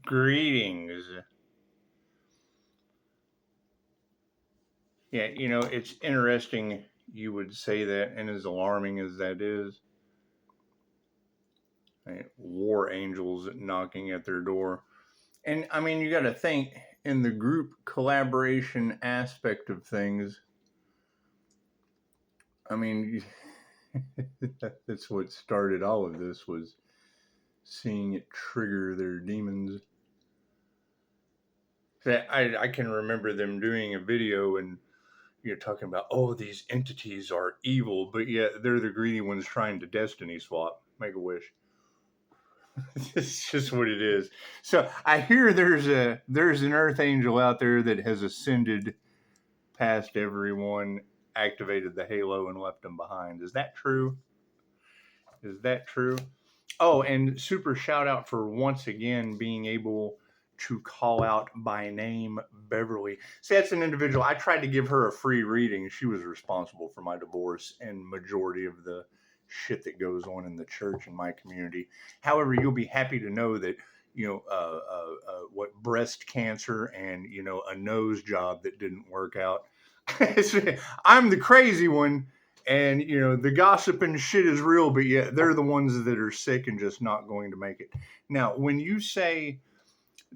Greetings. Yeah, it's interesting you would say that, and as alarming as that is, right? War angels knocking at their door. And I mean, you got to think in the group collaboration aspect of things. I mean, that's what started all of this, was seeing it trigger their demons. I can remember them doing a video and you're talking about, oh, these entities are evil, but yet they're the greedy ones trying to destiny swap, make a wish. It's just what it is. So I hear there's an earth angel out there that has ascended past everyone, activated the halo, and left them behind. Is that true? Is that true? Oh, and super shout out for once again being able to call out by name Beverly. See, that's an individual. I tried to give her a free reading. She was responsible for my divorce and majority of the shit that goes on in the church in my community. However, you'll be happy to know that what breast cancer and a nose job that didn't work out. I'm the crazy one, and the gossip and shit is real, but yeah, they're the ones that are sick and just not going to make it. Now, when you say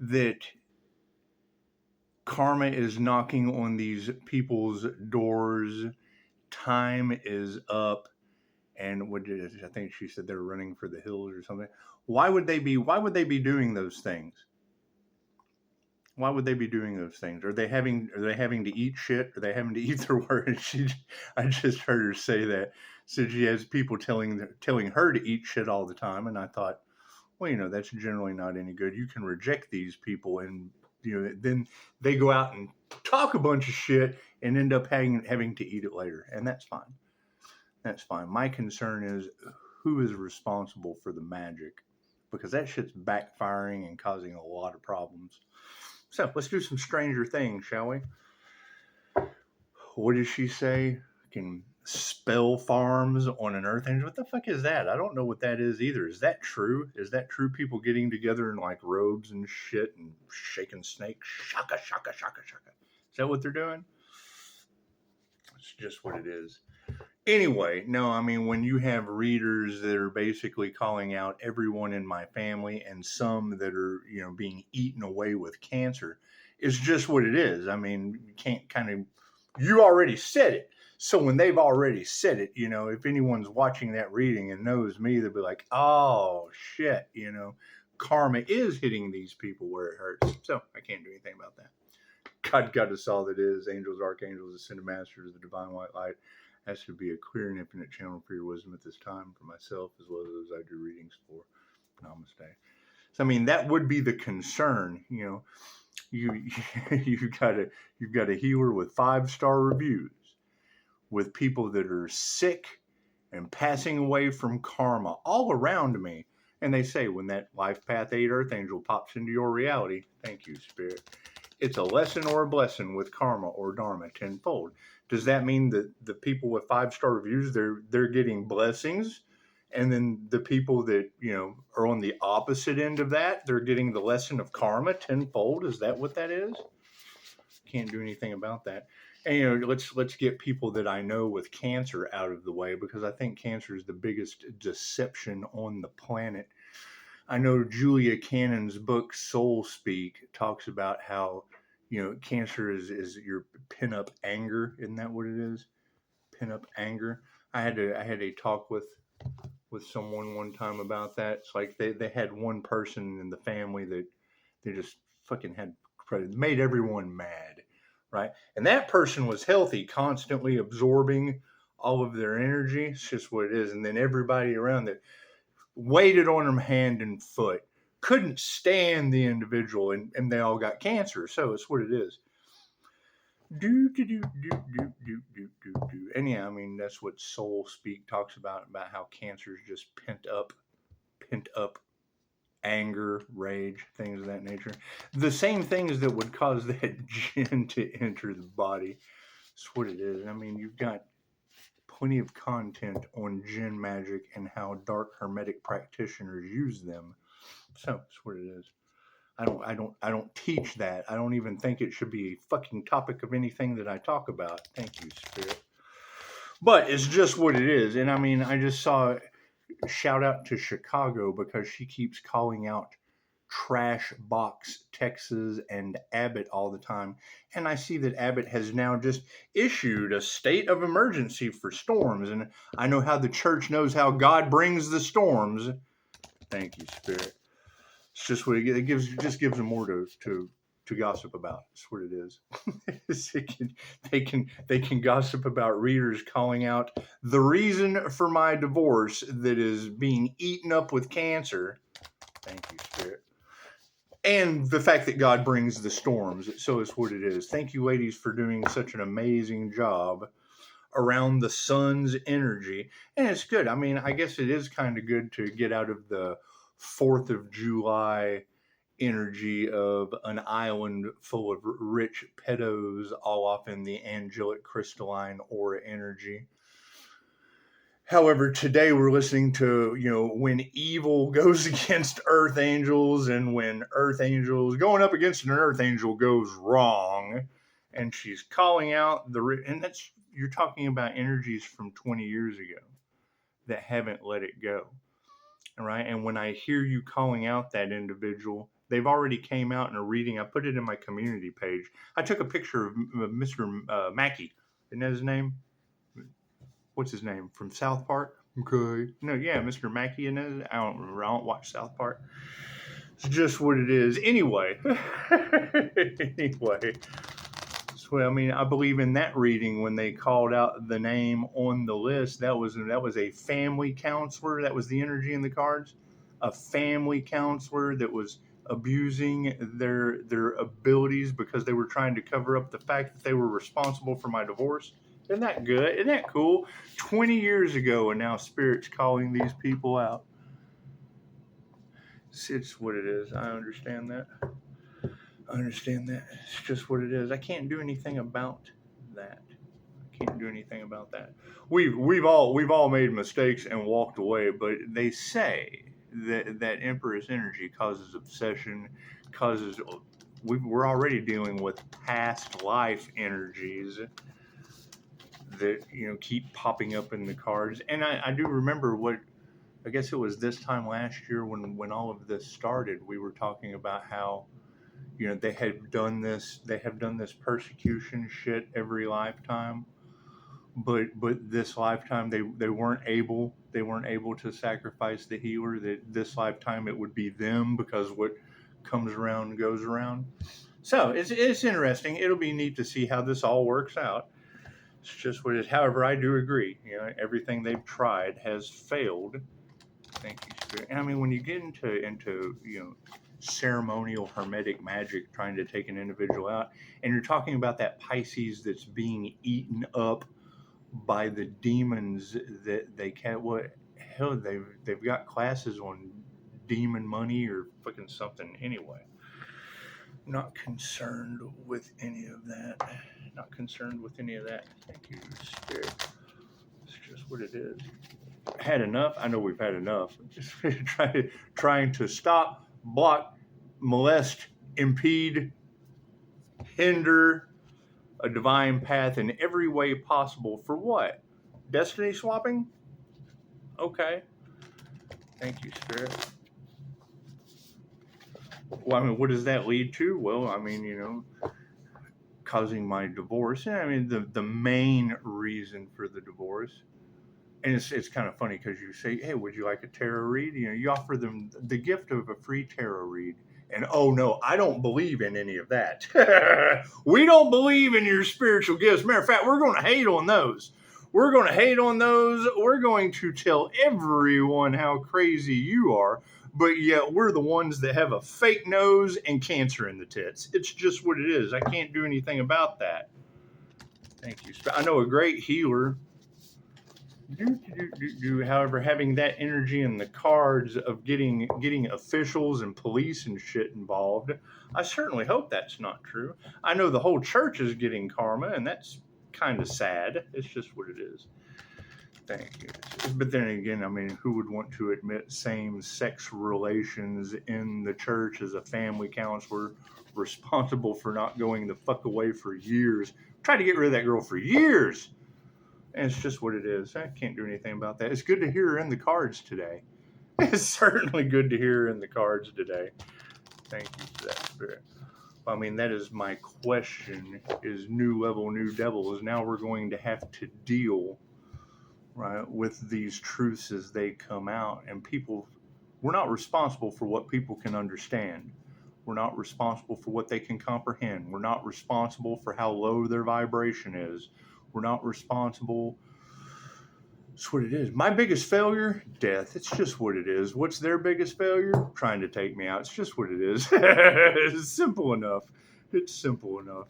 that karma is knocking on these people's doors, time is up, and I think she said they're running for the hills or something. Why would they be doing those things? Why would they be doing those things? Are they having to eat shit? Are they having to eat their words? I just heard her say that. So she has people telling her to eat shit all the time, and I thought, well, that's generally not any good. You can reject these people, and then they go out and talk a bunch of shit and end up having to eat it later, and that's fine. That's fine. My concern is who is responsible for the magic, because that shit's backfiring and causing a lot of problems. So let's do some Stranger Things, shall we? What did she say? Can spell farms on an earth angel? What the fuck is that? I don't know what that is either. Is that true? Is that true? People getting together in like robes and shit and shaking snakes? Shaka, shaka, shaka, shaka. Is that what they're doing? It's just what it is. Anyway, no, I mean, when you have readers that are basically calling out everyone in my family and some that are, being eaten away with cancer, it's just what it is. I mean, you can't you already said it. So when they've already said it, if anyone's watching that reading and knows me, they'll be like, oh, shit, karma is hitting these people where it hurts. So I can't do anything about that. God got us all that is, angels, archangels, ascended masters, the divine white light. That should be a clear and infinite channel for your wisdom at this time, for myself as well as those I do readings for. Namaste. So I mean, that would be the concern. You've got a healer with 5-star reviews, with people that are sick and passing away from karma all around me. And they say when that Life Path 8 Earth Angel pops into your reality, thank you, Spirit. It's a lesson or a blessing with karma or dharma tenfold. Does that mean that the people with 5-star reviews, they're getting blessings, and then the people that are on the opposite end of that, they're getting the lesson of karma tenfold? Is that what that is? Can't do anything about that. And let's get people that I know with cancer out of the way, because I think cancer is the biggest deception on the planet. I know Julia Cannon's book Soul Speak talks about how cancer is your pin-up anger. Isn't that what it is? Pin-up anger. I had a talk with someone one time about that. It's like they had one person in the family that they just fucking had made everyone mad, right? And that person was healthy, constantly absorbing all of their energy. It's just what it is. And then everybody around that waited on them hand and foot, couldn't stand the individual, and they all got cancer. So it's what it is. And yeah, I mean, that's what Soul Speak talks about how cancer is just pent up anger, rage, things of that nature. The same things that would cause that jinn to enter the body. That's what it is. I mean, you've got plenty of content on jinn magic and how dark hermetic practitioners use them. So that's what it is. I don't teach that. I don't even think it should be a fucking topic of anything that I talk about. Thank you, Spirit. But it's just what it is. And I mean, I just saw, shout out to Chicago, because she keeps calling out Trash Box Texas and Abbott all the time. And I see that Abbott has now just issued a state of emergency for storms. And I know how the church knows how God brings the storms. Thank you, Spirit. It's just what it gives. Just gives them more to gossip about. That's what it is. They can gossip about readers calling out the reason for my divorce that is being eaten up with cancer. Thank you, Spirit. And the fact that God brings the storms. So is what it is. Thank you, ladies, for doing such an amazing job around the sun's energy. And it's good. I mean, I guess it is kind of good to get out of the 4th of July energy of an island full of rich pedos all off in the angelic crystalline aura energy. However, today we're listening to, when evil goes against earth angels, and when earth angels going up against an earth angel goes wrong, and she's calling out and that's, you're talking about energies from 20 years ago that haven't let it go. All right. And when I hear you calling out that individual, they've already came out in a reading. I put it in my community page. I took a picture of Mr. Mackey. Isn't that his name? What's his name? From South Park? Okay. No, yeah, Mr. Mackey. And I don't remember. I don't watch South Park. It's just what it is. Anyway. Well, I mean, I believe in that reading when they called out the name on the list, that was a family counselor. That was the energy in the cards. A family counselor that was abusing their abilities because they were trying to cover up the fact that they were responsible for my divorce. Isn't that good? Isn't that cool? 20 years ago, and now Spirit's calling these people out. It's what it is. I understand that. It's just what it is. I can't do anything about that. We've all made mistakes and walked away, but they say that Empress energy causes obsession, we're already dealing with past life energies that keep popping up in the cards. And I do remember I guess it was this time last year when all of this started, we were talking about how they have done this persecution shit every lifetime, but this lifetime they weren't able to sacrifice the healer. That this lifetime it would be them, because what comes around goes around. So it's interesting. It'll be neat to see how this all works out. It's just what it is. However, I do agree. Everything they've tried has failed. Thank you, Spirit. And I mean, when you get into ceremonial hermetic magic, trying to take an individual out, and you're talking about that Pisces that's being eaten up by the demons that they can't. What hell? They've got classes on demon money or fucking something. Anyway, not concerned with any of that. Thank you, Spirit. It's just what it is. Had enough. I know we've had enough. Just trying to stop, block, molest, impede, hinder a divine path in every way possible. For what? Destiny swapping? Okay. Thank you, Spirit. Well, I mean, what does that lead to? Well, I mean, causing my divorce. I mean, the main reason for the divorce. And it's kind of funny because you say, hey, would you like a tarot read? You offer them the gift of a free tarot read. And oh no, I don't believe in any of that. We don't believe in your spiritual gifts. Matter of fact, we're going to hate on those. We're going to tell everyone how crazy you are. But yet we're the ones that have a fake nose and cancer in the tits. It's just what it is. I can't do anything about that. Thank you. I know a great healer. However, having that energy in the cards of getting officials and police and shit involved, I certainly hope that's not true. I know the whole church is getting karma, and that's kind of sad. It's just what it is. Thank you. But then again, I mean, who would want to admit same-sex relations in the church as a family counselor responsible for not going the fuck away for years? Tried to get rid of that girl for years. And it's just what it is. I can't do anything about that. It's good to hear her in the cards today. It's certainly good to hear her in the cards today. Thank you for that, Spirit. I mean, that is my question, is new level, new devil, is now we're going to have to deal, right, with these truths as they come out. And people, we're not responsible for what people can understand. We're not responsible for what they can comprehend. We're not responsible for how low their vibration is. We're not responsible. It's what it is. My biggest failure, death. It's just what it is. What's their biggest failure? Trying to take me out. It's just what it is. It's simple enough. It's simple enough.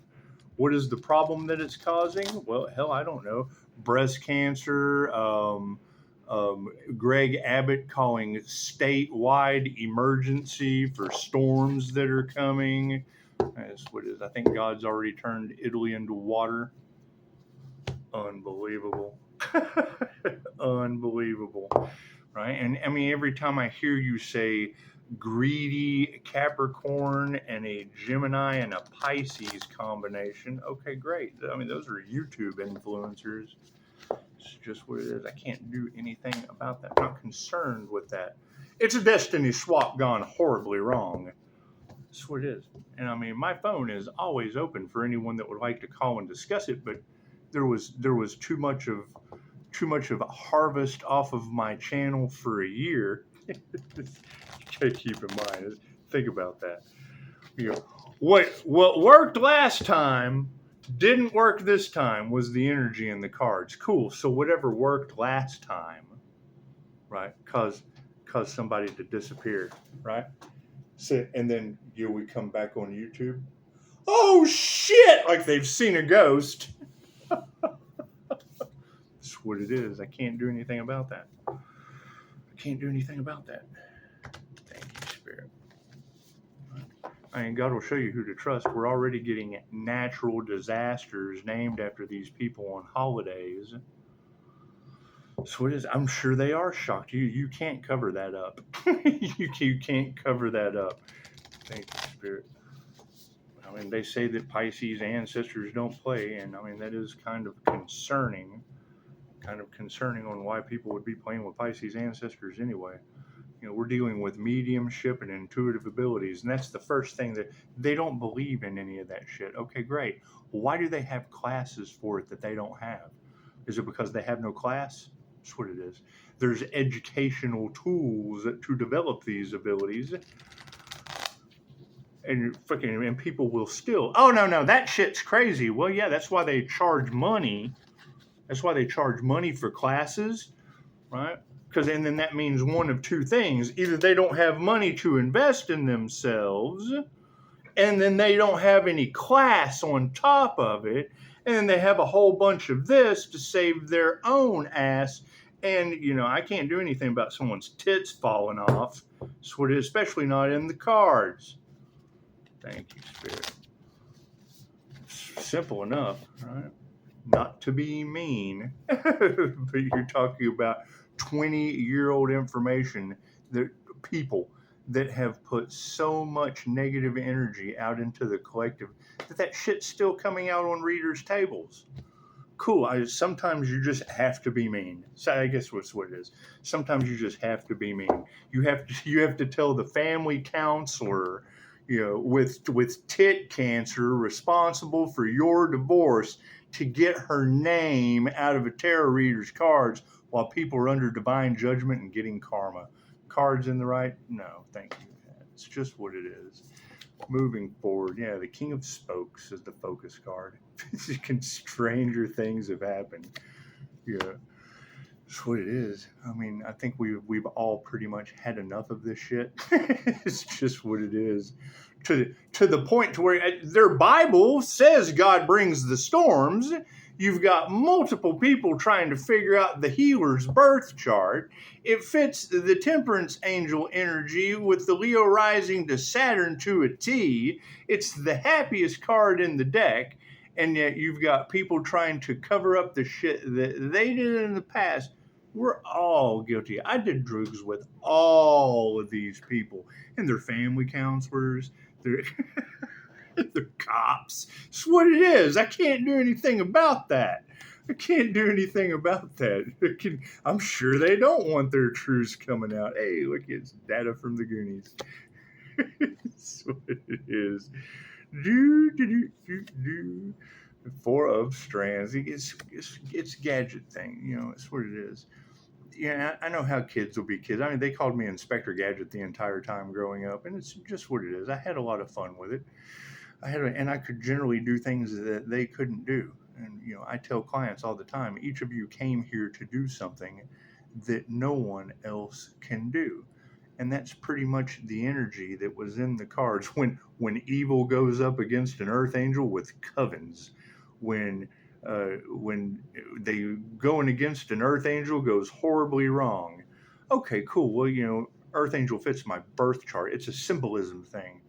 What is the problem that it's causing? Well, hell, I don't know. Breast cancer. Greg Abbott calling statewide emergency for storms that are coming. That's what it is. I think God's already turned Italy into water. Unbelievable. Unbelievable, right? And I mean, every time I hear you say greedy Capricorn and a Gemini and a Pisces combination, okay, great. I mean, those are YouTube influencers. It's just what it is. I can't do anything about that. I'm not concerned with that. It's a destiny swap gone horribly wrong. That's what it is. And I mean, my phone is always open for anyone that would like to call and discuss it, but there was too much of a harvest off of my channel for a year. You gotta keep in mind. Think about that. You know, what worked last time didn't work this time was the energy in the cards. Cool. So whatever worked last time, right, caused somebody to disappear, right? So, and then we come back on YouTube. Oh shit! Like they've seen a ghost. That's what it is. I can't do anything about that. I can't do anything about that. Thank you, Spirit. I mean, God will show you who to trust. We're already getting natural disasters named after these people on holidays. So it is. I'm sure they are shocked. You can't cover that up. you can't cover that up. Thank you, Spirit. I mean, they say that Pisces ancestors don't play, and I mean that is kind of concerning on why people would be playing with Pisces ancestors anyway. You know, we're dealing with mediumship and intuitive abilities, and that's the first thing that they don't believe in any of that shit. Okay, great. Why do they have classes for it that they don't have? Is it because they have no class? That's what it is. There's educational tools to develop these abilities. And people will still, oh, no, that shit's crazy. Well, yeah, that's why they charge money. That's why they charge money for classes, right? Because and then that means one of two things. Either they don't have money to invest in themselves, and then they don't have any class on top of it, and then they have a whole bunch of this to save their own ass. And, you know, I can't do anything about someone's tits falling off, especially not in the cards. Thank you, Spirit. Simple enough, right? Not to be mean, but you're talking about 20-year-old information that people that have put so much negative energy out into the collective that shit's still coming out on readers' tables. Cool. Sometimes you just have to be mean. So I guess that's what it is. Sometimes you just have to be mean. You have to tell the family counselor, you know, with tit cancer responsible for your divorce to get her name out of a tarot reader's cards while people are under divine judgment and getting karma. Cards in the right? No, thank you. It's just what it is. Moving forward, yeah, the King of Spokes is the focus card. Stranger things have happened. Yeah, that's what it is. I mean, I think we've all pretty much had enough of this shit. It's just what it is. To the point to where their Bible says God brings the storms. You've got multiple people trying to figure out the healer's birth chart. It fits the temperance angel energy with the Leo rising to Saturn to a T. It's the happiest card in the deck. And yet you've got people trying to cover up the shit that they did in the past. We're all guilty. I did drugs with all of these people and their family counselors, their, their cops. It's what it is. I can't do anything about that. I can't do anything about that. I'm sure they don't want their truths coming out. Hey, look, it's data from the Goonies. That's what it is. Do. Four of strands. It's gadget thing. You know, it's what it is. Yeah, I know how kids will be kids. I mean, they called me Inspector Gadget the entire time growing up, and it's just what it is. I had a lot of fun with it. And I could generally do things that they couldn't do. And you know, I tell clients all the time, each of you came here to do something that no one else can do. And that's pretty much the energy that was in the cards when evil goes up against an earth angel with covens, when they going against an earth angel goes horribly wrong. Okay, cool. Well, you know, earth angel fits my birth chart. It's a symbolism thing.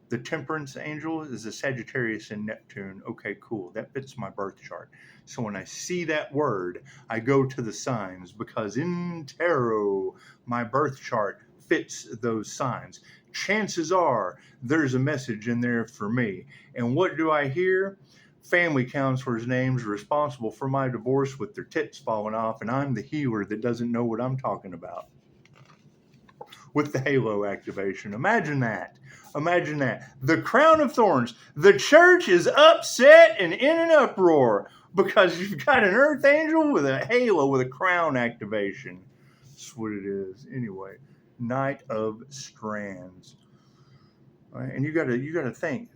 The temperance angel is a Sagittarius and Neptune. Okay, cool. That fits my birth chart. So when I see that word, I go to the signs, because in tarot, my birth chart fits those signs. Chances are there's a message in there for me. And what do I hear? Family counselors' names responsible for my divorce with their tits falling off, and I'm the healer that doesn't know what I'm talking about. With the halo activation. Imagine that. Imagine that. The crown of thorns. The church is upset and in an uproar because you've got an earth angel with a halo with a crown activation. That's what it is. Anyway, Knight of Strands. All right, and you gotta think,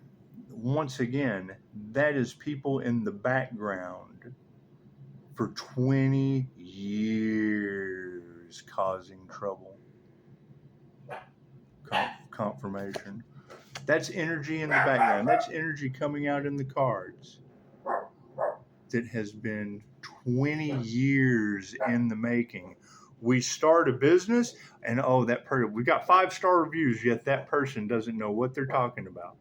once again, that is people in the background for 20 years causing trouble. Confirmation. That's energy in the background. That's energy coming out in the cards that has been 20 years in the making. We start a business and that person, we got 5-star reviews, yet that person doesn't know what they're talking about.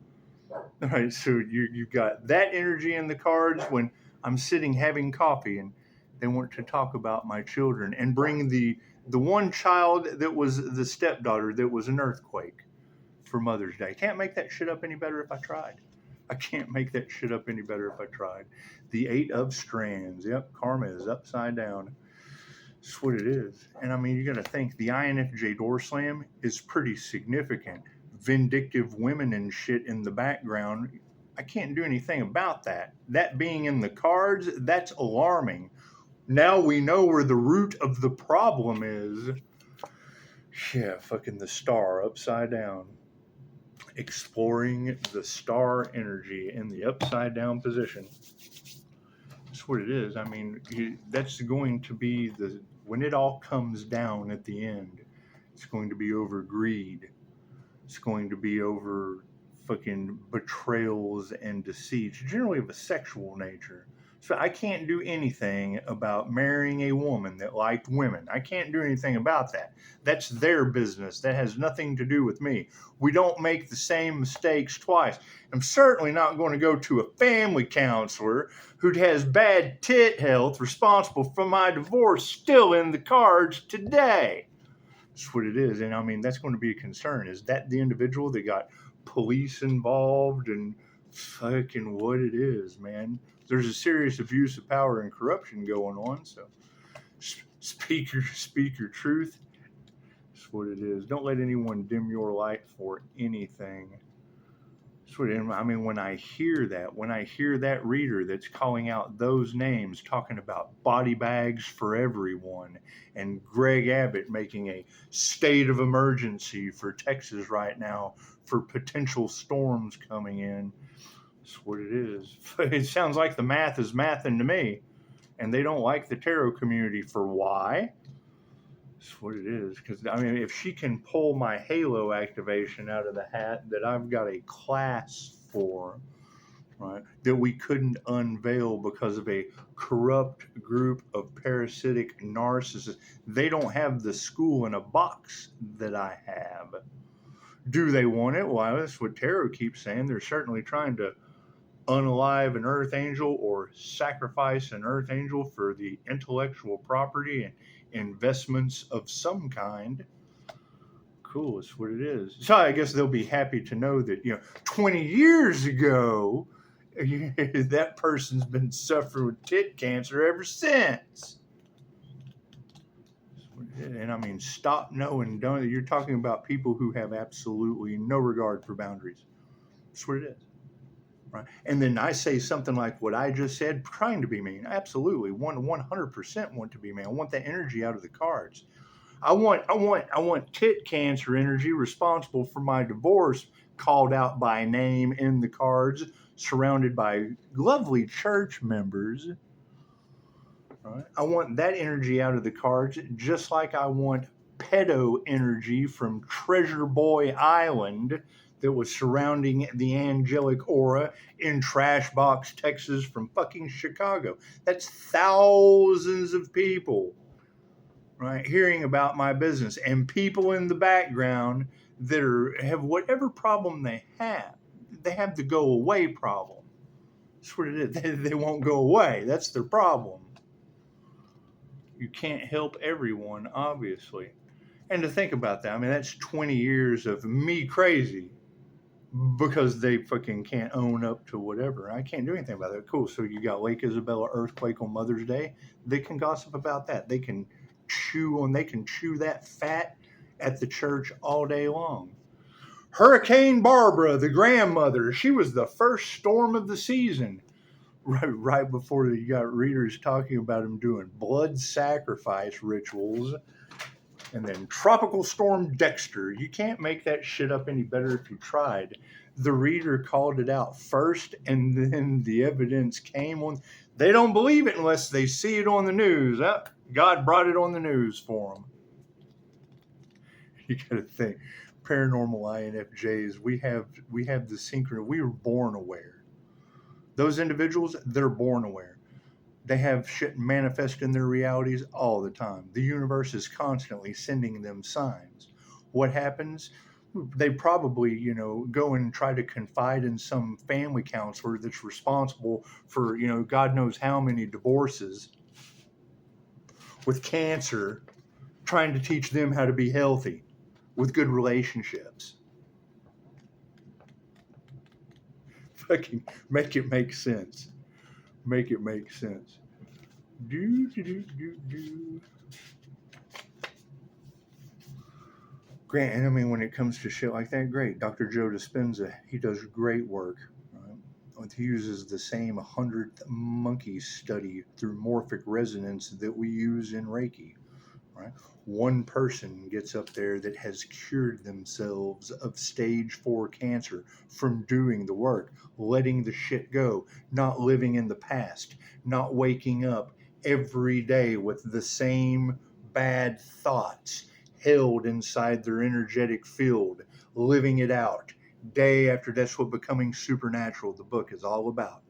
All right, so you've got that energy in the cards when I'm sitting having coffee and they want to talk about my children and bring the one child that was the stepdaughter that was an earthquake for Mother's Day. Can't make that shit up any better if I tried. I can't make that shit up any better if I tried. The 8 of Strands. Yep, karma is upside down. That's what it is. And I mean, you got to think the INFJ door slam is pretty significant. Vindictive women and shit in the background. I can't do anything about that. That being in the cards, that's alarming. Now we know where the root of the problem is. Yeah, fucking the star upside down. Exploring the star energy in the upside down position. That's what it is. I mean, that's going to be when it all comes down at the end, it's going to be over greed. It's going to be over fucking betrayals and deceits, generally of a sexual nature. So I can't do anything about marrying a woman that liked women. I can't do anything about that. That's their business. That has nothing to do with me. We don't make the same mistakes twice. I'm certainly not going to go to a family counselor who has bad tit health responsible for my divorce still in the cards today. That's what it is. And I mean, that's going to be a concern. Is that the individual that got police involved and fucking what it is, man? There's a serious abuse of power and corruption going on. So speak your truth. That's what it is. Don't let anyone dim your light for anything. That's what it is. I mean, when I hear that reader that's calling out those names, talking about body bags for everyone, and Greg Abbott making a state of emergency for Texas right now for potential storms coming in. That's what it is. It sounds like the math is mathing to me, and they don't like the tarot community for why. That's what it is. Because I mean, if she can pull my halo activation out of the hat that I've got a class for, right, that we couldn't unveil because of a corrupt group of parasitic narcissists. They don't have the school in a box that I have. Do they want it? Well, that's what tarot keeps saying. They're certainly trying to unalive an earth angel or sacrifice an earth angel for the intellectual property and investments of some kind. Cool, it's what it is. So I guess they'll be happy to know that, 20 years ago, that person's been suffering with tit cancer ever since. And I mean, stop, no, and don't. You're talking about people who have absolutely no regard for boundaries. That's what it is. Right? And then I say something like what I just said, trying to be mean. Absolutely, 100% want to be mean. I want that energy out of the cards. I want tit cancer energy responsible for my divorce called out by name in the cards, surrounded by lovely church members. Right? I want that energy out of the cards, just like I want pedo energy from Treasure Boy Island that was surrounding the angelic aura in Trashbox, Texas from fucking Chicago. That's thousands of people, right, hearing about my business, and people in the background that have whatever problem they have. They have the go away problem. That's what it is. They won't go away. That's their problem. You can't help everyone, obviously. And to think about that, I mean, that's 20 years of me crazy because they fucking can't own up to whatever. I can't do anything about that. Cool. So you got Lake Isabella earthquake on Mother's Day. They can gossip about that. They can chew that fat at the church all day long. Hurricane Barbara, the grandmother, she was the first storm of the season. Right before you got readers talking about them doing blood sacrifice rituals. And then Tropical Storm Dexter. You can't make that shit up any better if you tried. The reader called it out first, and then the evidence came on. They don't believe it unless they see it on the news. God brought it on the news for them. You got to think. Paranormal INFJs, we have the synchron. We were born aware. Those individuals, they're born aware. They have shit manifest in their realities all the time. The universe is constantly sending them signs. What happens? They probably, go and try to confide in some family counselor that's responsible for, God knows how many divorces with cancer, trying to teach them how to be healthy with good relationships. Fucking make it make sense. Make it make sense. Grant, and I mean, when it comes to shit like that, great. Dr. Joe Dispenza, he does great work. Right? He uses the same 100th monkey study through morphic resonance that we use in Reiki. Right? One person gets up there that has cured themselves of stage 4 cancer from doing the work, letting the shit go, not living in the past, not waking up every day with the same bad thoughts held inside their energetic field, living it out day after day. That's what Becoming Supernatural, the book, is all about.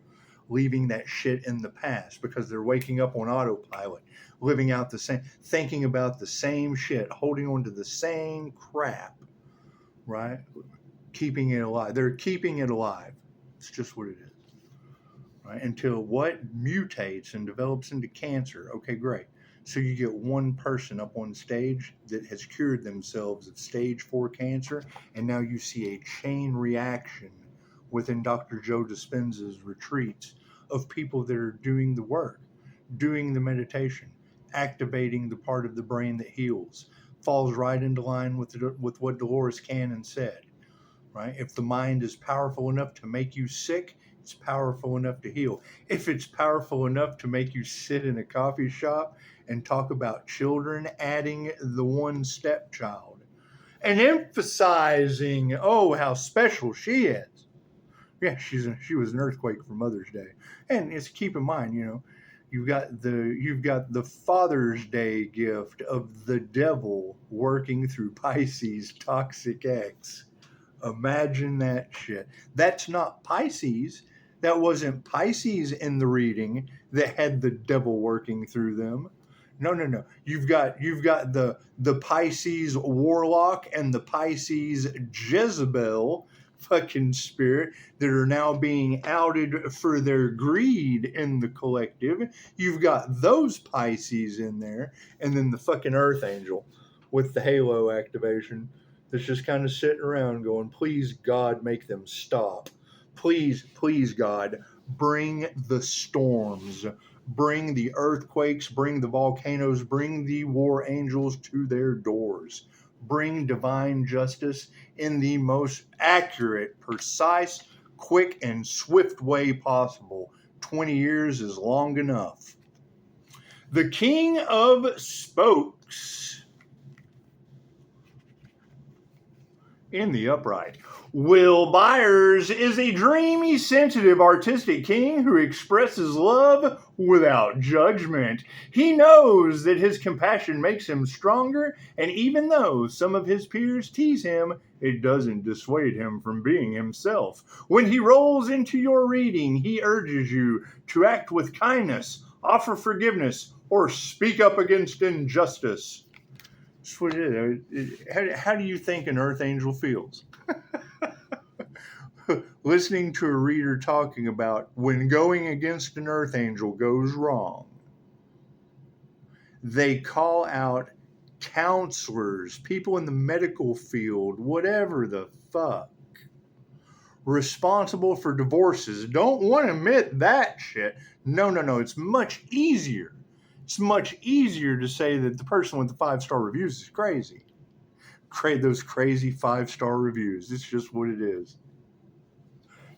Leaving that shit in the past because they're waking up on autopilot, living out the same, thinking about the same shit, holding on to the same crap, right? Keeping it alive. They're keeping it alive. It's just what it is, right? Until what mutates and develops into cancer. Okay, great. So you get one person up on stage that has cured themselves of stage 4 cancer, and now you see a chain reaction within Dr. Joe Dispenza's retreats of people that are doing the work, doing the meditation, activating the part of the brain that heals, falls right into line with what Dolores Cannon said, right? If the mind is powerful enough to make you sick, it's powerful enough to heal. If it's powerful enough to make you sit in a coffee shop and talk about children, adding the one stepchild and emphasizing, how special she is. Yeah, she was an earthquake for Mother's Day, and it's keep in mind, you've got the Father's Day gift of the devil working through Pisces toxic X. Imagine that shit. That's not Pisces. That wasn't Pisces in the reading that had the devil working through them. No. You've got the Pisces warlock and the Pisces Jezebel fucking spirit that are now being outed for their greed in the collective. You've got those Pisces in there, and then the fucking Earth Angel with the halo activation that's just kind of sitting around going, please, God, make them stop. Please, please, God, bring the storms, bring the earthquakes, bring the volcanoes, bring the war angels to their doors. Bring divine justice in the most accurate, precise, quick, and swift way possible. 20 years is long enough. The King of Spokes in the upright. Will Byers is a dreamy, sensitive, artistic king who expresses love without judgment. He knows that his compassion makes him stronger, and even though some of his peers tease him, it doesn't dissuade him from being himself. When he rolls into your reading, he urges you to act with kindness, offer forgiveness, or speak up against injustice. That's what it is. How do you think an Earth Angel feels? Listening to a reader talking about when going against an Earth Angel goes wrong. They call out counselors, people in the medical field, whatever the fuck, responsible for divorces. Don't want to admit that shit. No. It's much easier. It's much easier to say that the person with the 5-star reviews is crazy. Those crazy 5-star reviews. It's just what it is.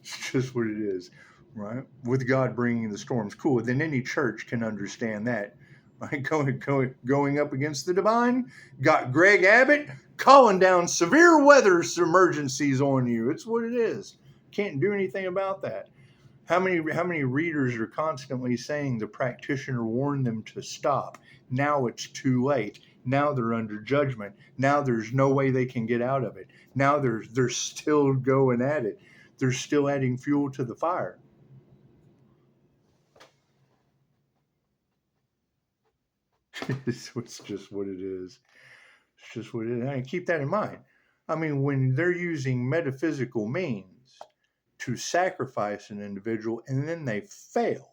It's just what it is, right? With God bringing the storms. Cool. Then any church can understand that. Right? Going up against the divine. Got Greg Abbott calling down severe weather emergencies on you. It's what it is. Can't do anything about that. How many readers are constantly saying the practitioner warned them to stop? Now it's too late. Now they're under judgment. Now there's no way they can get out of it. Now they're still going at it. They're still adding fuel to the fire. It's just what it is. It's just what it is. And keep that in mind. I mean, when they're using metaphysical means to sacrifice an individual and then they fail,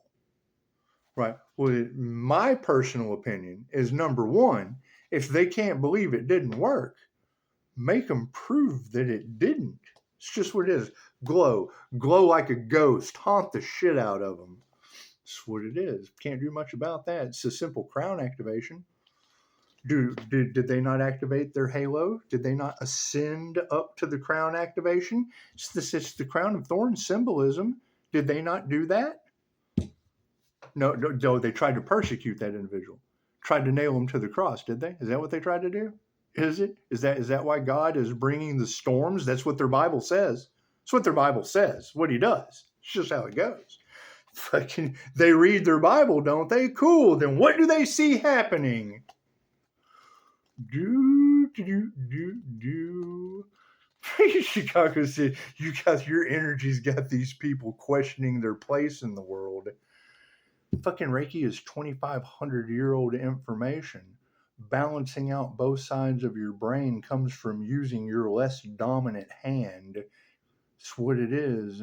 right? Well, my personal opinion is, number one, if they can't believe it didn't work, make them prove that it didn't. It's just what it is. Glow like a ghost, haunt the shit out of them. That's what it is. Can't do much about that. It's a simple crown activation. Did they not activate their halo? Did they not ascend up to the crown activation? It's the crown of thorns symbolism. Did they not do that? No, they tried to persecute that individual. Tried to nail him to the cross, did they? Is that what they tried to do? Is it? Is that why God is bringing the storms? That's what their Bible says. That's what their Bible says. What he does. It's just how it goes. Fucking, they read their Bible, don't they? Cool. Then what do they see happening? Chicago said, your energy's got these people questioning their place in the world. Fucking Reiki is 2,500-year-old information. Balancing out both sides of your brain comes from using your less dominant hand. It's what it is.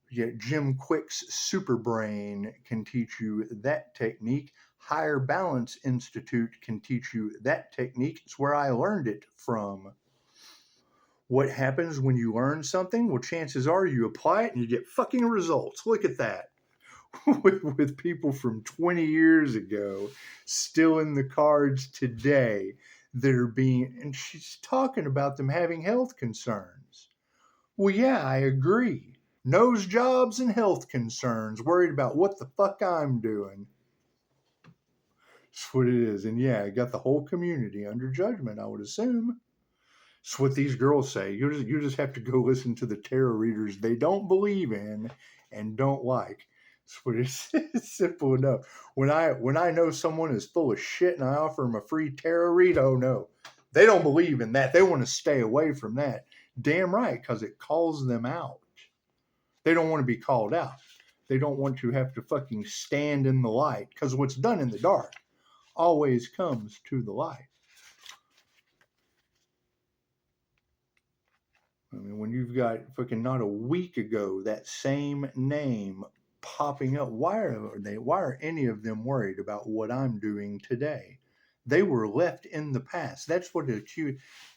Yet Jim Quick's Super Brain can teach you that technique. Higher Balance Institute can teach you that technique. It's where I learned it from. What happens when you learn something? Well, chances are you apply it and you get fucking results. Look at that. with people from 20 years ago still in the cards today that are being, and she's talking about them having health concerns. Well, yeah, I agree. Nose jobs and health concerns, worried about what the fuck I'm doing. That's what it is. And yeah, I got the whole community under judgment, I would assume. That's what these girls say. You just have to go listen to the tarot readers they don't believe in and don't like. It's simple enough. When I know someone is full of shit and I offer them a free tarot read, oh no, they don't believe in that. They want to stay away from that. Damn right, because it calls them out. They don't want to be called out. They don't want to have to fucking stand in the light, because what's done in the dark always comes to the light. I mean, when you've got fucking not a week ago that same name popping up, why are any of them worried about what I'm doing today? They were left in the past. That's what in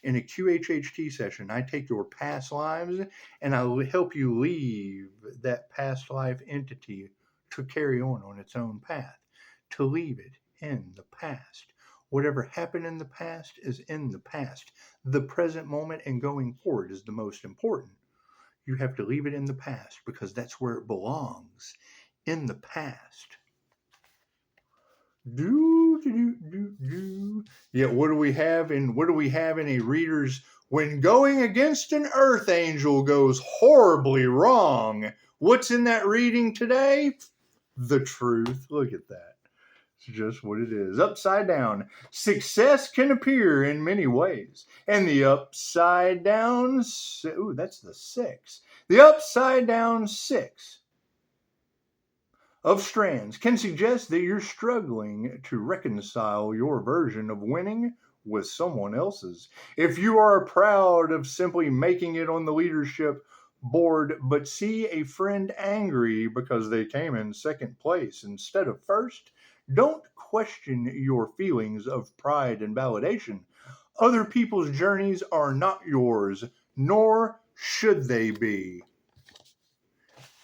a QHHT session, I take your past lives and I will help you leave that past life entity to carry on its own path, to leave it in the past. Whatever happened in the past is in the past. The present moment and going forward is the most important. You have to leave it in the past because that's where it belongs, in the past. Yeah, what do we have in a reader's when going against an earth angel goes horribly wrong? What's in that reading today? The truth. Look at that. It's just what it is. Upside down. Success can appear in many ways. And the upside down, ooh, that's the 6. The upside down 6 of strands can suggest that you're struggling to reconcile your version of winning with someone else's. If you are proud of simply making it on the leadership board, but see a friend angry because they came in second place instead of first, don't question your feelings of pride and validation. Other people's journeys are not yours, nor should they be.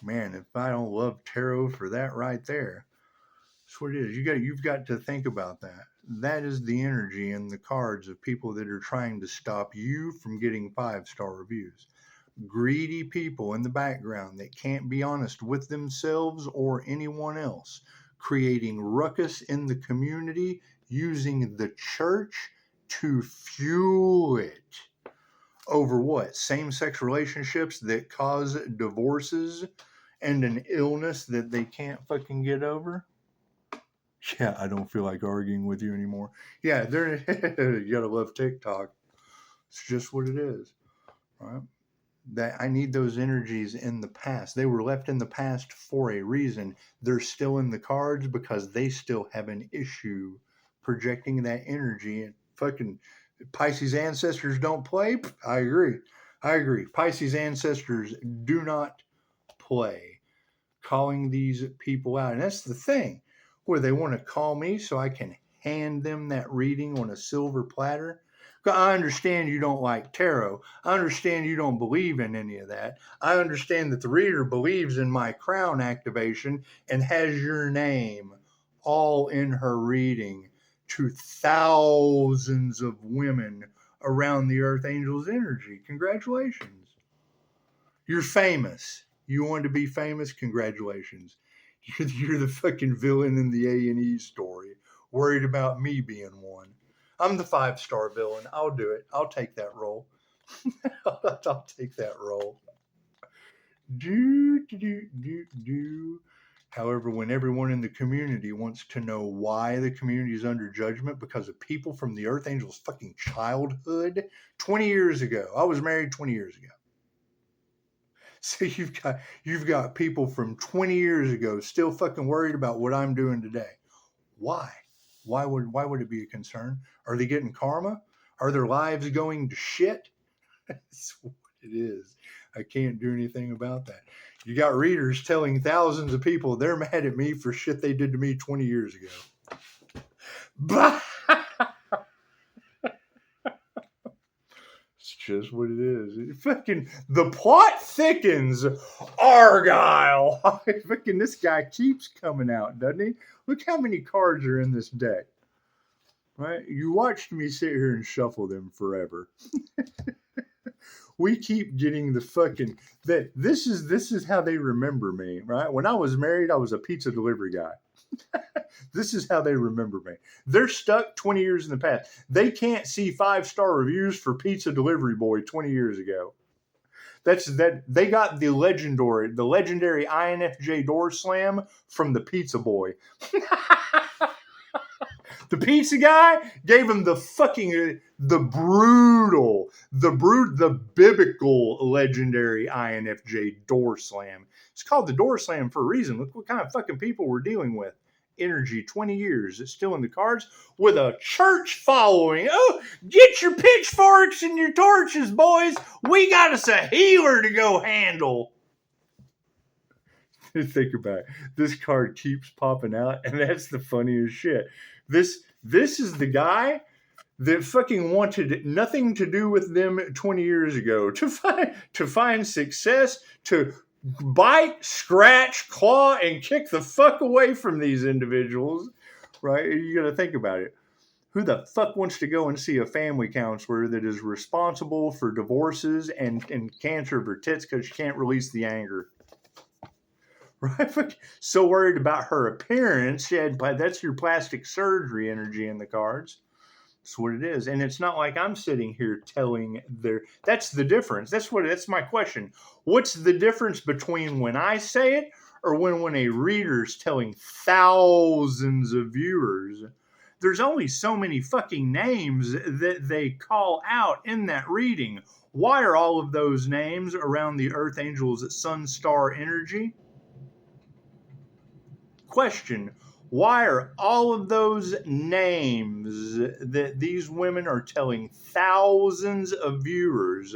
Man, if I don't love tarot for that right there, that's what it is. You've got to think about that. That is the energy in the cards of people that are trying to stop you from getting 5-star reviews. Greedy people in the background that can't be honest with themselves or anyone else, creating ruckus in the community, using the church to fuel it. Over what? Same-sex relationships that cause divorces and an illness that they can't fucking get over? Yeah, I don't feel like arguing with you anymore. Yeah, you gotta love TikTok. It's just what it is, right? That I need those energies in the past. They were left in the past for a reason. They're still in the cards because they still have an issue projecting that energy. And fucking Pisces ancestors don't play. I agree. Pisces ancestors do not play. Calling these people out. And that's the thing, where they want to call me so I can hand them that reading on a silver platter. I understand you don't like tarot. I understand you don't believe in any of that. I understand that the reader believes in my crown activation and has your name all in her reading to thousands of women around the Earth Angel's energy. Congratulations. You're famous. You want to be famous? Congratulations. You're the fucking villain in the A&E story, worried about me being one. I'm the 5-star villain. I'll do it. I'll take that role. I'll take that role. However, when everyone in the community wants to know why the community is under judgment because of people from the Earth Angel's fucking childhood, 20 years ago. I was married 20 years ago. So you've got people from 20 years ago still fucking worried about what I'm doing today. Why? Why would it be a concern? Are they getting karma? Are their lives going to shit? That's what it is. I can't do anything about that. You got readers telling thousands of people they're mad at me for shit they did to me 20 years ago. Bah! It's just what it is. Fucking the plot thickens. Argyle. Fucking this guy keeps coming out, doesn't he? Look how many cards are in this deck. Right? You watched me sit here and shuffle them forever. We keep getting the fucking that this is how they remember me, right? When I was married, I was a pizza delivery guy. This is how they remember me. They're stuck 20 years in the past. They can't see 5-star reviews for Pizza Delivery Boy 20 years ago. They got the legendary INFJ door slam from the Pizza Boy. The pizza guy gave him the biblical legendary INFJ door slam. It's called the door slam for a reason. Look what kind of fucking people we're dealing with. energy, 20 years. It's still in the cards with a church following. Oh, get your pitchforks and your torches, boys. We got us a healer to go handle. Think about it. This card keeps popping out, and that's the funniest shit. This is the guy that fucking wanted nothing to do with them 20 years ago to find success, to bite, scratch, claw, and kick the fuck away from these individuals, right? You got to think about it. Who the fuck wants to go and see a family counselor that is responsible for divorces and cancer of her tits because she can't release the anger? Right? So worried about her appearance. That's your plastic surgery energy in the cards. That's what it is. And it's not like I'm sitting here telling that's the difference. That's my question. What's the difference between when I say it or when a reader's telling thousands of viewers? There's only so many fucking names that they call out in that reading. Why are all of those names around the Earth Angel's Sun Star energy? Question: why are all of those names that these women are telling thousands of viewers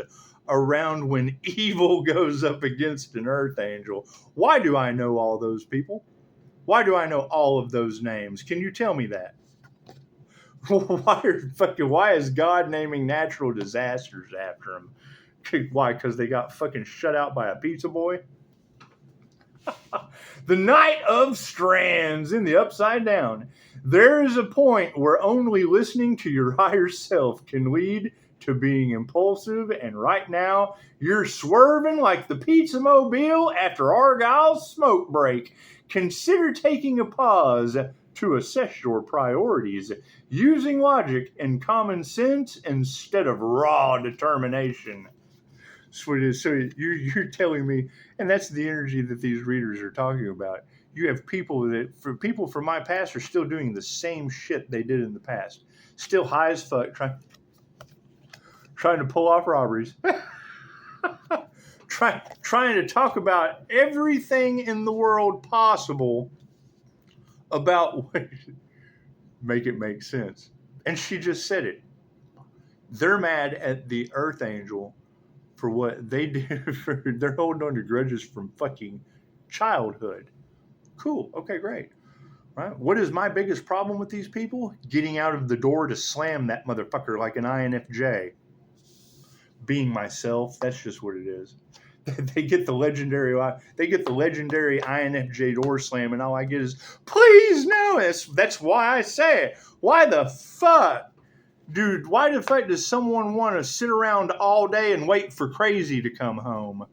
around when evil goes up against an Earth Angel? Why do I know all those people? Why do I know all of those names? Can you tell me that? Why is God naming natural disasters after them? Why? Because they got fucking shut out by a pizza boy? The Knight of Strands in the Upside Down. There is a point where only listening to your higher self can lead to being impulsive, and right now you're swerving like the pizza mobile after Argyle's smoke break. Consider taking a pause to assess your priorities, using logic and common sense instead of raw determination. So you're telling me, and that's the energy that these readers are talking about. You have people from my past are still doing the same shit they did in the past, still high as fuck, trying to pull off robberies, trying to talk about everything in the world possible about make it make sense. And she just said it. They're mad at the Earth Angel for what they did. They're holding on to grudges from fucking childhood. Cool. Okay, great. Right? What is my biggest problem with these people? Getting out of the door to slam that motherfucker like an INFJ. Being myself. That's just what it is. They get the legendary INFJ door slam, and all I get is, please no. That's why I say it. Why the fuck? Dude, why the fuck does someone want to sit around all day and wait for crazy to come home?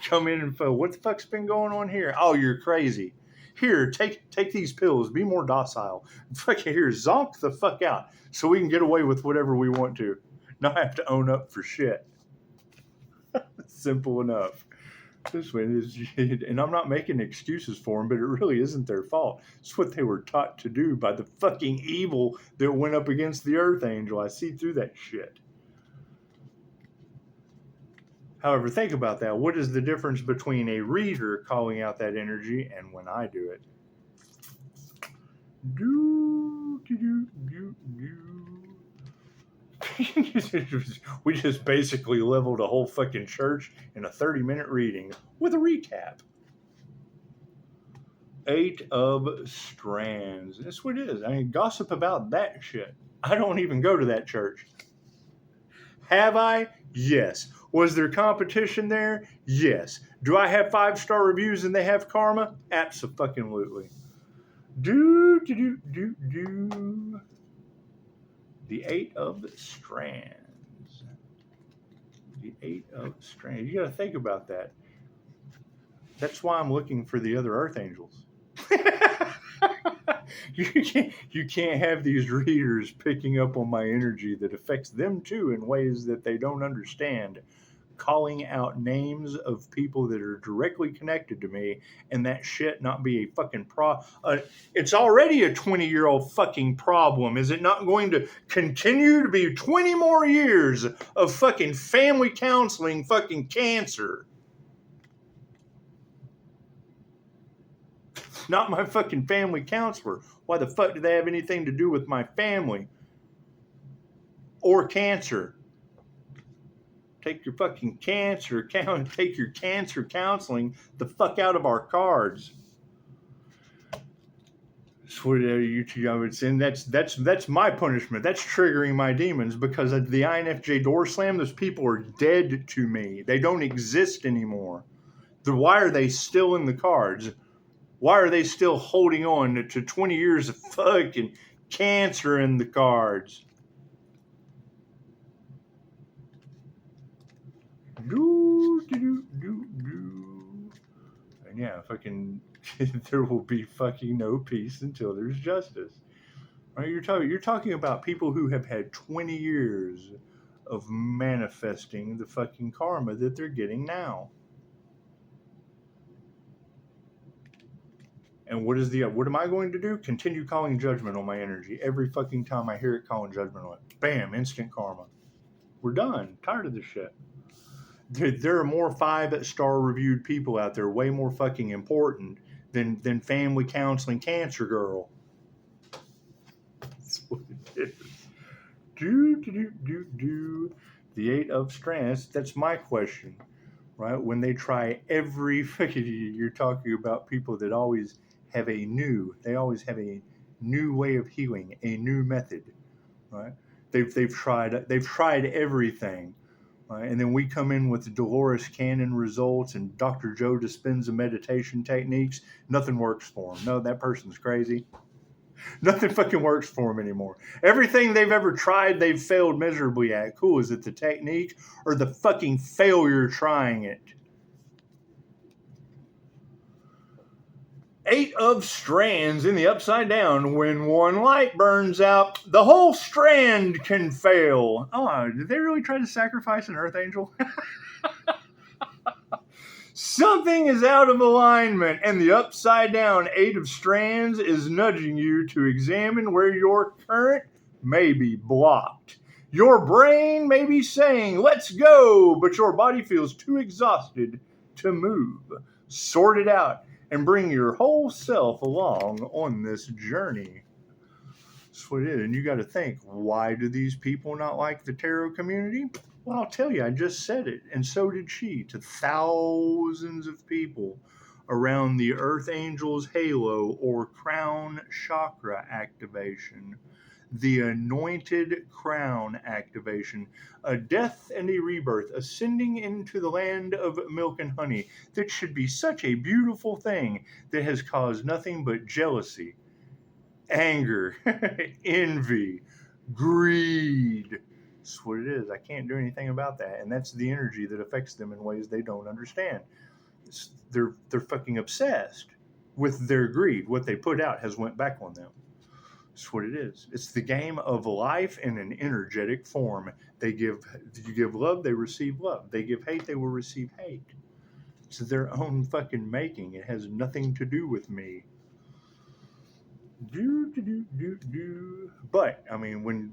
Come in and what the fuck's been going on here? Oh, you're crazy. Here, take these pills. Be more docile. Fucking here, zonk the fuck out so we can get away with whatever we want to. Not have to own up for shit. Simple enough. This way is, and I'm not making excuses for them, but it really isn't their fault. It's what they were taught to do by the fucking evil that went up against the Earth Angel. I see through that shit. However, think about that. What is the difference between a reader calling out that energy and when I do it? We just basically leveled a whole fucking church in a 30-minute reading with a recap. 8 of Strands. That's what it is. I mean, gossip about that shit. I don't even go to that church. Have I? Yes. Was there competition there? Yes. Do I have 5-star reviews and they have karma? Abso-fucking-lutely. The 8 of Strands. The 8 of Strands. You got to think about that. That's why I'm looking for the other Earth Angels. You can't have these readers picking up on my energy that affects them too in ways that they don't understand. Calling out names of people that are directly connected to me, and that shit not be a fucking it's already a 20-year-old fucking problem. Is it not going to continue to be 20 more years of fucking family counseling fucking cancer? not my fucking family counselor. Why the fuck do they have anything to do with my family? Or cancer? Take your fucking take your cancer counseling the fuck out of our cards. And that's my punishment. That's triggering my demons, because of the INFJ door slam. Those people are dead to me. They don't exist anymore. Why are they still in the cards? Why are they still holding on to 20 years of fucking cancer in the cards? And yeah, fucking there will be fucking no peace until there's justice. Right? You're talking about people who have had 20 years of manifesting the fucking karma that they're getting now. And what am I going to do? Continue calling judgment on my energy. Every fucking time I hear it calling judgment on it. Bam, instant karma. We're done. Tired of this shit. There are more 5-star reviewed people out there, way more fucking important than family counseling cancer girl. That's what it is. The 8 of Strands. That's my question, right? When they try every fucking, you're talking about people that always have a new way of healing, a new method, right? They've tried everything. And then we come in with Dolores Cannon results and Dr. Joe Dispenza meditation techniques. Nothing works for them. No, that person's crazy. Nothing fucking works for them anymore. Everything they've ever tried, they've failed miserably at. Cool. Is it the technique or the fucking failure trying it? 8 of Strands in the upside down. When one light burns out, the whole strand can fail. Oh, did they really try to sacrifice an Earth Angel? Something is out of alignment, and the upside down 8 of Strands is nudging you to examine where your current may be blocked. Your brain may be saying, let's go, but your body feels too exhausted to move. Sort it out and bring your whole self along on this journey. That's what it is. And you got to think, why do these people not like the tarot community? Well, I'll tell you, I just said it, and so did she, to thousands of people around the Earth Angel's halo or crown chakra activation. The anointed crown activation, a death and a rebirth, ascending into the land of milk and honey. That should be such a beautiful thing that has caused nothing but jealousy, anger, envy, greed. That's what it is. I can't do anything about that. And that's the energy that affects them in ways they don't understand. They're fucking obsessed with their greed. What they put out has went back on them. That's what it is. It's the game of life in an energetic form. You give love, they receive love. They give hate, they will receive hate. It's their own fucking making. It has nothing to do with me. But, I mean, when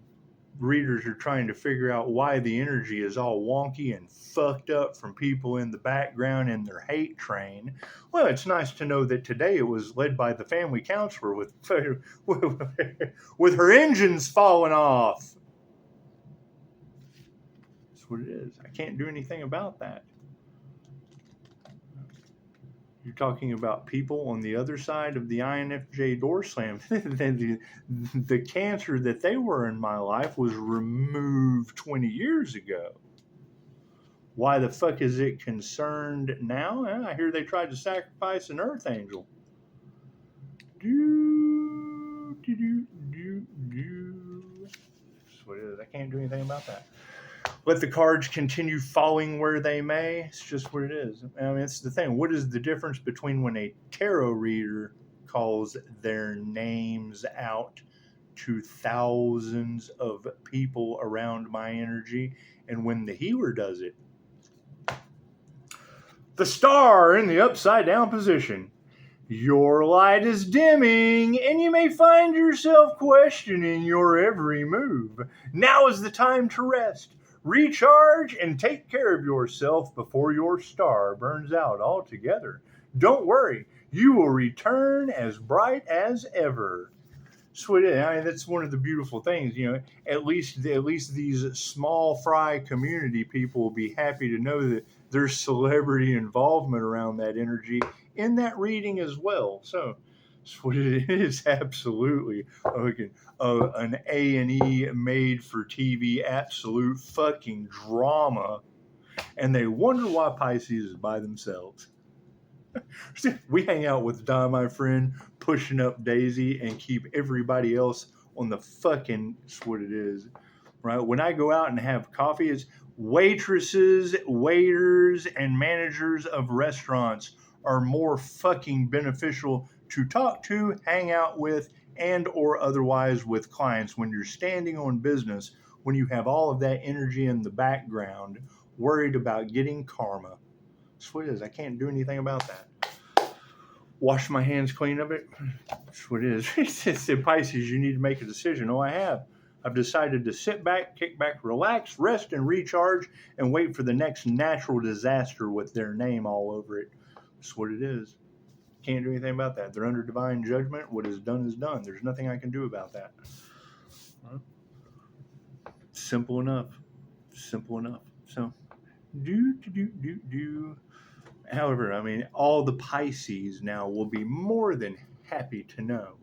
readers are trying to figure out why the energy is all wonky and fucked up from people in the background in their hate train, well, it's nice to know that today it was led by the family counselor with her engines falling off. That's what it is. I can't do anything about that. You're talking about people on the other side of the INFJ door slam. The cancer that they were in my life was removed 20 years ago. Why the fuck is it concerned now? I hear they tried to sacrifice an Earth Angel. That's what it is. I can't do anything about that. Let the cards continue falling where they may. It's just what it is. I mean, it's the thing. What is the difference between when a tarot reader calls their names out to thousands of people around my energy and when the healer does it? The star in the upside down position. Your light is dimming, and you may find yourself questioning your every move. Now is the time to rest. Recharge and take care of yourself before your star burns out altogether. Don't worry, you will return as bright as ever. Sweet. I mean, that's one of the beautiful things, you know. At least these small fry community people will be happy to know that there's celebrity involvement around that energy in that reading as well. So, what it is, absolutely okay, an A&E made for TV, absolute fucking drama, and they wonder why Pisces is by themselves. We hang out with Don, my friend, pushing up Daisy and keep everybody else on the fucking, that's what it is, right? When I go out and have coffee, it's waitresses, waiters, and managers of restaurants are more fucking beneficial to talk to, hang out with, and or otherwise with clients when you're standing on business, when you have all of that energy in the background, worried about getting karma. That's what it is. I can't do anything about that. Wash my hands clean of it. That's what it is. It's in Pisces, you need to make a decision. Oh, I have. I've decided to sit back, kick back, relax, rest, and recharge, and wait for the next natural disaster with their name all over it. That's what it is. Can't do anything about that. They're under divine judgment. What is done is done. There's nothing I can do about that. Simple enough. Simple enough. So, However, I mean, all the Pisces now will be more than happy to know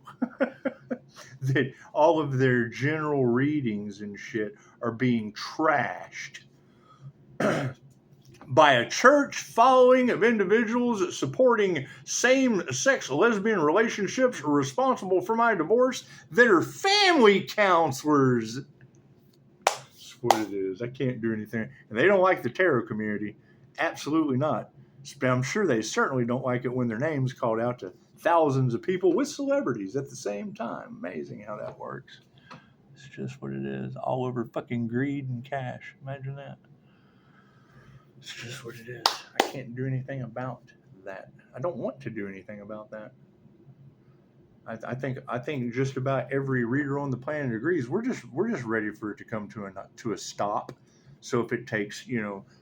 that all of their general readings and shit are being trashed by a church following of individuals supporting same-sex lesbian relationships responsible for my divorce that are family counselors. That's what it is. I can't do anything. And they don't like the tarot community. Absolutely not. I'm sure they certainly don't like it when their name's called out to thousands of people with celebrities at the same time. Amazing how that works. It's just what it is. All over fucking greed and cash. Imagine that. It's just what it is. I can't do anything about that. I don't want to do anything about that. I think just about every reader on the planet agrees. We're just ready for it to come to a stop. So if it takes,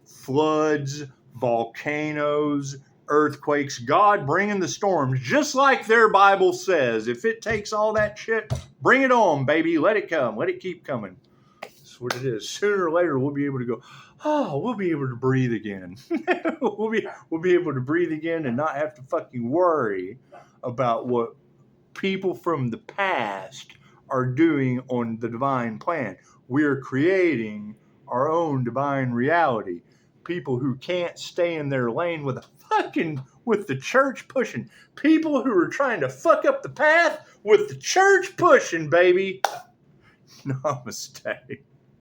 floods, volcanoes, earthquakes, God bringing the storms, just like their Bible says. If it takes all that shit, bring it on, baby. Let it come. Let it keep coming. That's what it is. Sooner or later, we'll be able to go, we'll be able to breathe again. we'll be able to breathe again and not have to fucking worry about what people from the past are doing on the divine plan. We're creating our own divine reality. People who can't stay in their lane with the church pushing. People who are trying to fuck up the path with the church pushing, baby. Namaste.